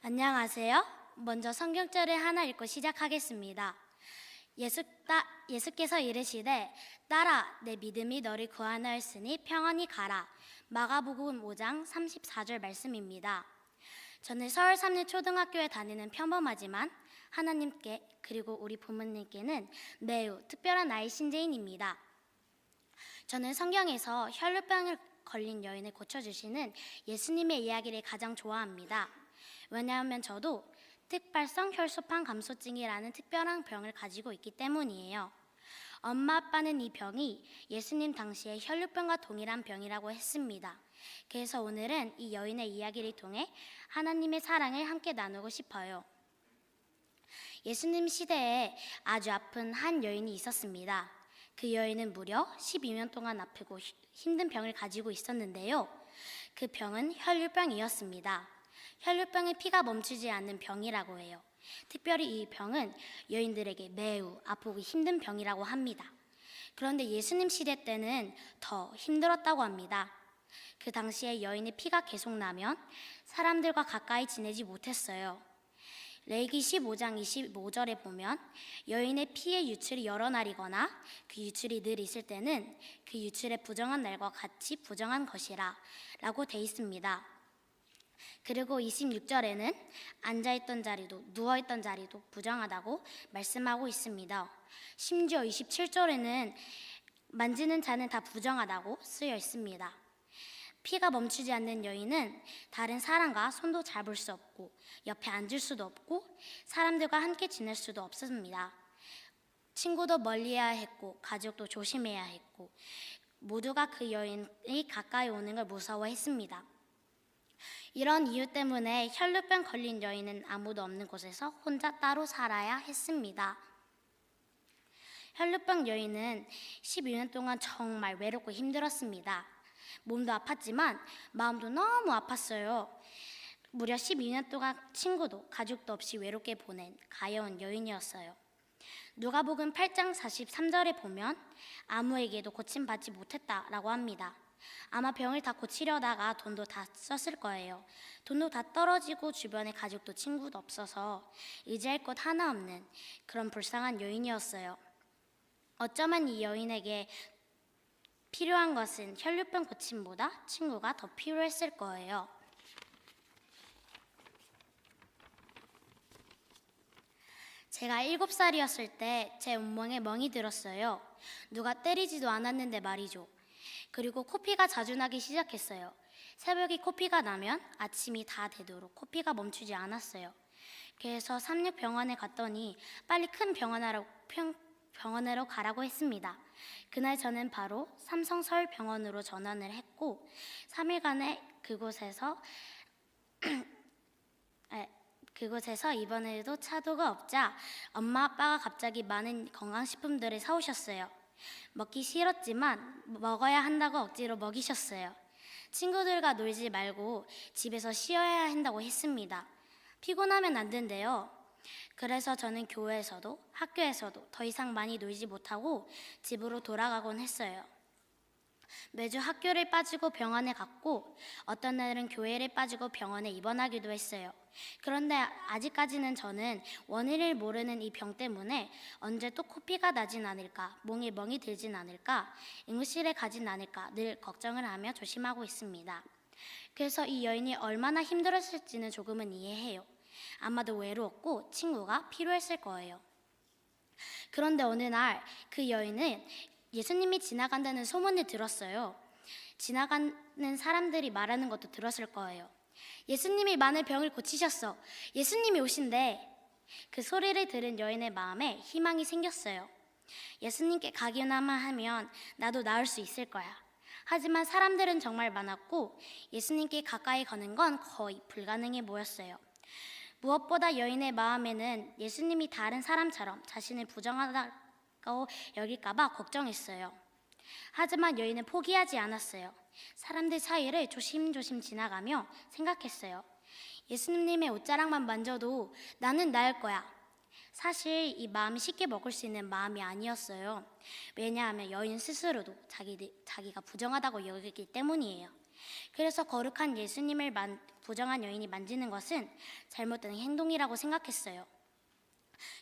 안녕하세요. 먼저 성경절을 하나 읽고 시작하겠습니다. 예수께서 이르시되 딸아 내 믿음이 너를 구하나였으니 평안히 가라. 마가복음 5장 34절 말씀입니다. 저는 서울 삼립 초등학교에 다니는 평범하지만 하나님께 그리고 우리 부모님께는 매우 특별한 아이 신재인입니다. 저는 성경에서 혈루병을 걸린 여인을 고쳐주시는 예수님의 이야기를 가장 좋아합니다. 왜냐하면 저도 특발성 혈소판 감소증이라는 특별한 병을 가지고 있기 때문이에요. 엄마 아빠는 이 병이 예수님 당시의 혈루병과 동일한 병이라고 했습니다. 그래서 오늘은 이 여인의 이야기를 통해 하나님의 사랑을 함께 나누고 싶어요. 예수님 시대에 아주 아픈 한 여인이 있었습니다. 그 여인은 무려 12년 동안 아프고 힘든 병을 가지고 있었는데요. 그 병은 혈루병이었습니다. 혈루병은 피가 멈추지 않는 병이라고 해요. 특별히 이 병은 여인들에게 매우 아프고 힘든 병이라고 합니다. 그런데 예수님 시대 때는 더 힘들었다고 합니다. 그 당시에 여인의 피가 계속 나면 사람들과 가까이 지내지 못했어요. 레위기 15장 25절에 보면 여인의 피의 유출이 여러 날이거나 그 유출이 늘 있을 때는 그 유출의 부정한 날과 같이 부정한 것이라 라고 돼 있습니다. 그리고 26절에는 앉아있던 자리도 누워있던 자리도 부정하다고 말씀하고 있습니다. 심지어 27절에는 만지는 자는 다 부정하다고 쓰여 있습니다. 피가 멈추지 않는 여인은 다른 사람과 손도 잡을 수 없고 옆에 앉을 수도 없고 사람들과 함께 지낼 수도 없었습니다. 친구도 멀리해야 했고 가족도 조심해야 했고 모두가 그 여인이 가까이 오는 걸 무서워했습니다. 이런 이유 때문에 혈루병 걸린 여인은 아무도 없는 곳에서 혼자 따로 살아야 했습니다. 혈루병 여인은 12년 동안 정말 외롭고 힘들었습니다. 몸도 아팠지만 마음도 너무 아팠어요. 무려 12년 동안 친구도 가족도 없이 외롭게 보낸 가여운 여인이었어요. 누가복음 8장 43절에 보면 아무에게도 고침받지 못했다라고 합니다. 아마 병을 다 고치려다가 돈도 다 썼을 거예요. 돈도 다 떨어지고 주변에 가족도 친구도 없어서 의지할 곳 하나 없는 그런 불쌍한 여인이었어요. 어쩌면 이 여인에게 필요한 것은 혈루병 고침보다 친구가 더 필요했을 거예요. 제가 7살이었을 때 제 온몸에 멍이 들었어요. 누가 때리지도 않았는데 말이죠. 그리고 코피가 자주 나기 시작했어요. 새벽에 코피가 나면 아침이 다 되도록 코피가 멈추지 않았어요. 그래서 삼육병원에 갔더니 빨리 큰 병원으로 가라고 했습니다. 그날 저는 바로 삼성서울병원으로 전원을 했고 3일간의 그곳에서 입원해도 차도가 없자 엄마 아빠가 갑자기 많은 건강식품들을 사오셨어요. 먹기 싫었지만 먹어야 한다고 억지로 먹이셨어요. 친구들과 놀지 말고 집에서 쉬어야 한다고 했습니다. 피곤하면 안 된대요. 그래서 저는 교회에서도 학교에서도 더 이상 많이 놀지 못하고 집으로 돌아가곤 했어요. 매주 학교를 빠지고 병원에 갔고 어떤 날은 교회를 빠지고 병원에 입원하기도 했어요. 그런데 아직까지는 저는 원인을 모르는 이 병 때문에 언제 또 코피가 나진 않을까, 몸이 멍이 들진 않을까, 응급실에 가진 않을까 늘 걱정을 하며 조심하고 있습니다. 그래서 이 여인이 얼마나 힘들었을지는 조금은 이해해요. 아마도 외로웠고 친구가 필요했을 거예요. 그런데 어느 날 그 여인은 예수님이 지나간다는 소문을 들었어요. 지나가는 사람들이 말하는 것도 들었을 거예요. 예수님이 많은 병을 고치셨어. 예수님이 오신대. 그 소리를 들은 여인의 마음에 희망이 생겼어요. 예수님께 가기만 하면 나도 나을 수 있을 거야. 하지만 사람들은 정말 많았고 예수님께 가까이 가는 건 거의 불가능해 보였어요. 무엇보다 여인의 마음에는 예수님이 다른 사람처럼 자신을 부정하다고 여길까봐 걱정했어요. 하지만 여인은 포기하지 않았어요. 사람들 사이를 조심조심 지나가며 생각했어요. 예수님의 옷자락만 만져도 나는 나을 거야. 사실 이 마음이 쉽게 먹을 수 있는 마음이 아니었어요. 왜냐하면 여인 스스로도 자기가 부정하다고 여기기 때문이에요. 그래서 거룩한 예수님을 부정한 여인이 만지는 것은 잘못된 행동이라고 생각했어요.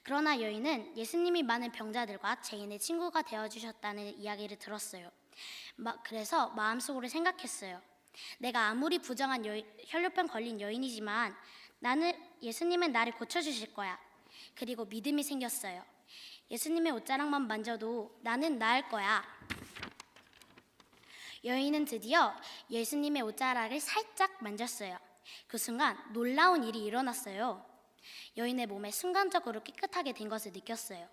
그러나 여인은 예수님이 많은 병자들과 죄인의 친구가 되어주셨다는 이야기를 들었어요. 그래서 마음속으로 생각했어요. 내가 아무리 부정한 혈류병 걸린 여인이지만 예수님은 나를 고쳐주실 거야. 그리고 믿음이 생겼어요. 예수님의 옷자락만 만져도 나는 나을 거야. 여인은 드디어 예수님의 옷자락을 살짝 만졌어요. 그 순간 놀라운 일이 일어났어요. 여인의 몸에 순간적으로 깨끗하게 된 것을 느꼈어요.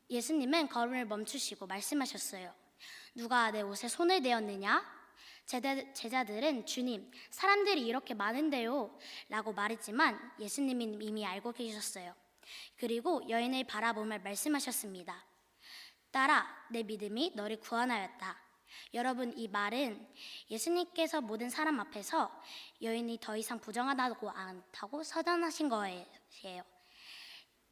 예수님은 걸음을 멈추시고 말씀하셨어요. 누가 내 옷에 손을 대었느냐? 제자들은 주님, 사람들이 이렇게 많은데요 라고 말했지만 예수님은 이미 알고 계셨어요. 그리고 여인을 바라보며 말씀하셨습니다. 딸아, 내 믿음이 너를 구원하였다. 여러분, 이 말은 예수님께서 모든 사람 앞에서 여인이 더 이상 부정하다고 않다고 선언하신 거예요.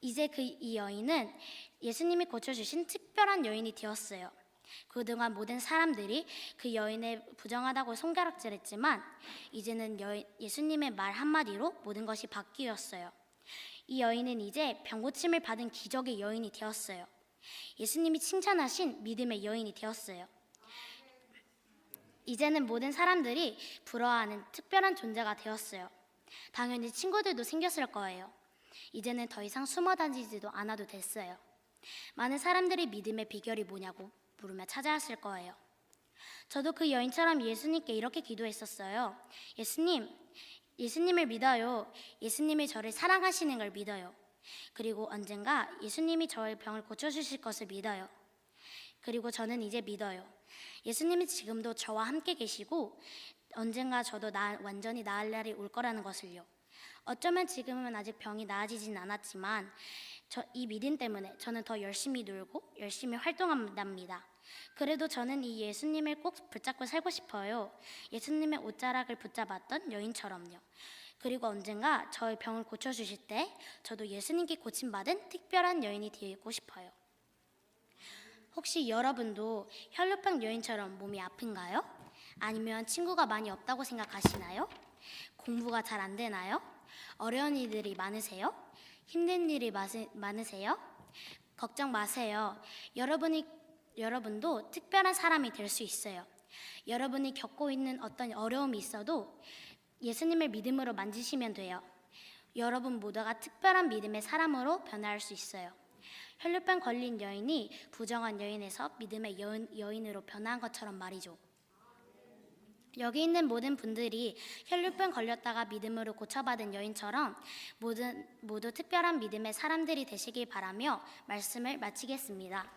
이제 이 여인은 예수님이 고쳐주신 특별한 여인이 되었어요. 그동안 모든 사람들이 그 여인을 부정하다고 손가락질했지만 이제는 예수님의 말 한마디로 모든 것이 바뀌었어요. 이 여인은 이제 병고침을 받은 기적의 여인이 되었어요. 예수님이 칭찬하신 믿음의 여인이 되었어요. 이제는 모든 사람들이 부러워하는 특별한 존재가 되었어요. 당연히 친구들도 생겼을 거예요. 이제는 더 이상 숨어 다니지도 않아도 됐어요. 많은 사람들이 믿음의 비결이 뭐냐고 물으며 찾아왔을 거예요. 저도 그 여인처럼 예수님께 이렇게 기도했었어요. 예수님을 믿어요. 예수님이 저를 사랑하시는 걸 믿어요. 그리고 언젠가 예수님이 저의 병을 고쳐주실 것을 믿어요. 그리고 저는 이제 믿어요. 예수님이 지금도 저와 함께 계시고 언젠가 저도 완전히 나을 날이 올 거라는 것을요. 어쩌면 지금은 아직 병이 나아지진 않았지만 이 믿음 때문에 저는 더 열심히 놀고 열심히 활동합니다. 그래도 저는 이 예수님을 꼭 붙잡고 살고 싶어요. 예수님의 옷자락을 붙잡았던 여인처럼요. 그리고 언젠가 저의 병을 고쳐주실 때 저도 예수님께 고침받은 특별한 여인이 되고 싶어요. 혹시 여러분도 혈류병 여인처럼 몸이 아픈가요? 아니면 친구가 많이 없다고 생각하시나요? 공부가 잘 안 되나요? 어려운 일들이 많으세요? 힘든 일이 많으세요? 걱정 마세요. 여러분도 특별한 사람이 될 수 있어요. 여러분이 겪고 있는 어떤 어려움이 있어도 예수님을 믿음으로 만지시면 돼요. 여러분 모두가 특별한 믿음의 사람으로 변화할 수 있어요. 혈류병 걸린 여인이 부정한 여인에서 믿음의 여인으로 변화한 것처럼 말이죠. 여기 있는 모든 분들이 혈류병 걸렸다가 믿음으로 고쳐받은 여인처럼 모두 특별한 믿음의 사람들이 되시길 바라며 말씀을 마치겠습니다.